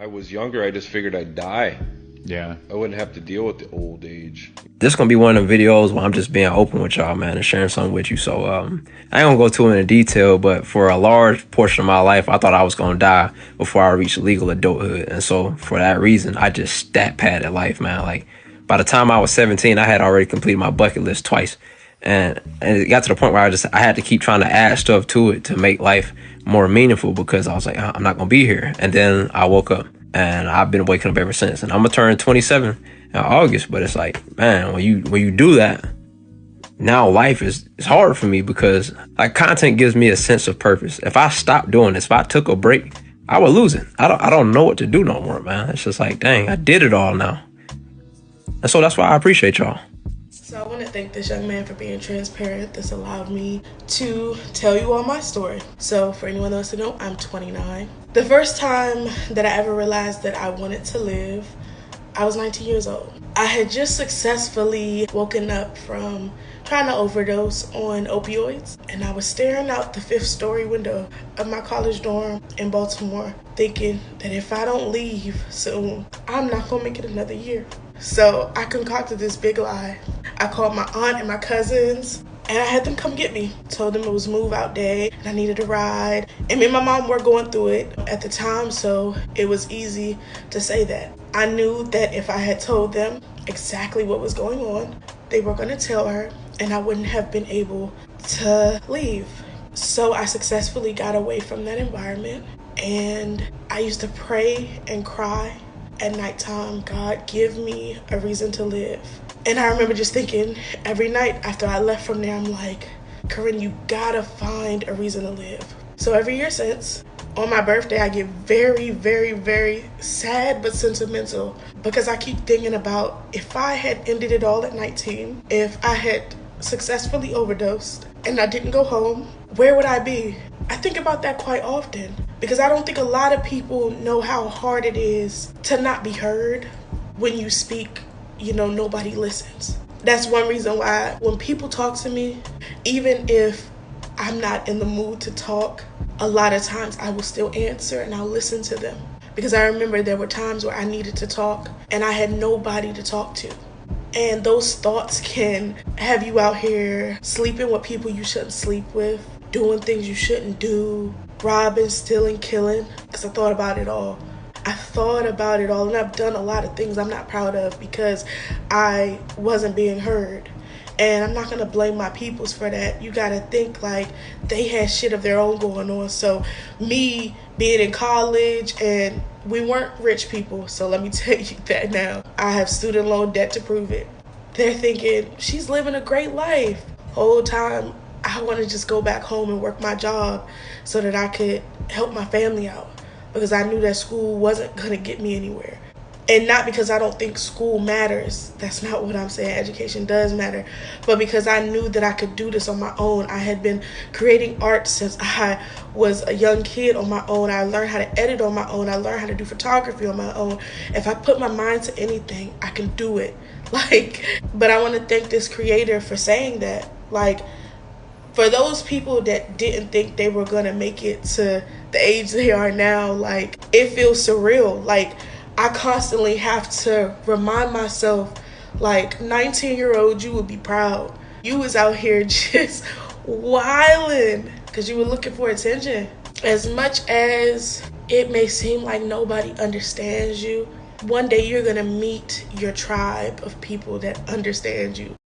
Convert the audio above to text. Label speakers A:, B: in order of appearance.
A: I was younger, I just figured I'd die.
B: Yeah.
A: I wouldn't have to deal with the old age.
C: This gonna be one of the videos where I'm just being open with y'all, man, and sharing something with you. So I ain't gonna go too into detail, but for a large portion of my life, I thought I was gonna die before I reached legal adulthood. And so for that reason, I just stat padded life, man. Like by the time I was 17, I had already completed my bucket list twice. And it got to the point where I had to keep trying to add stuff to it to make life more meaningful, because I was like, I'm not gonna be here. And then I woke up, and I've been waking up ever since. And I'm gonna turn 27 in August. But it's like, man, when you do that, now life is it's hard for me, because like content gives me a sense of purpose. If I stopped doing this, if I took a break, I would lose it. I don't know what to do no more, man. It's just like, dang, I did it all now. And so that's why I appreciate y'all.
D: So I want to thank this young man for being transparent. This allowed me to tell you all my story. So for anyone else to know, I'm 29. The first time that I ever realized that I wanted to live, I was 19 years old. I had just successfully woken up from trying to overdose on opioids, and I was staring out the 5th-story window of my college dorm in Baltimore, thinking that if I don't leave soon, I'm not gonna make it another year. So I concocted this big lie. I called my aunt and my cousins, and I had them come get me. Told them it was move out day and I needed a ride. And me and my mom were going through it at the time, so it was easy to say that. I knew that if I had told them exactly what was going on, they were gonna tell her, and I wouldn't have been able to leave. So I successfully got away from that environment, and I used to pray and cry at nighttime, God, give me a reason to live. And I remember just thinking every night after I left from there, I'm like, Corinne, you gotta find a reason to live. So every year since, on my birthday, I get very, very, very sad but sentimental, because I keep thinking about if I had ended it all at 19, if I had successfully overdosed and I didn't go home, where would I be? I think about that quite often, because I don't think a lot of people know how hard it is to not be heard. When you speak, nobody listens. That's one reason why when people talk to me, even if I'm not in the mood to talk, a lot of times I will still answer and I'll listen to them. Because I remember there were times where I needed to talk and I had nobody to talk to. And those thoughts can have you out here sleeping with people you shouldn't sleep with, doing things you shouldn't do, robbing, stealing, killing, because I thought about it all. And I've done a lot of things I'm not proud of because I wasn't being heard. And I'm not going to blame my peoples for that. You got to think like they had shit of their own going on. So me being in college, and we weren't rich people, so let me tell you that now. I have student loan debt to prove it. They're thinking, she's living a great life. Whole time, I want to just go back home and work my job so that I could help my family out, because I knew that school wasn't going to get me anywhere. And not because I don't think school matters. That's not what I'm saying. Education does matter. But because I knew that I could do this on my own. I had been creating art since I was a young kid on my own. I learned how to edit on my own. I learned how to do photography on my own. If I put my mind to anything, I can do it. But I want to thank this creator for saying that. For those people that didn't think they were going to make it to the age they are now, it feels surreal. I constantly have to remind myself, 19-year-old, you would be proud. You was out here just wilding because you were looking for attention. As much as it may seem like nobody understands you, one day you're going to meet your tribe of people that understand you.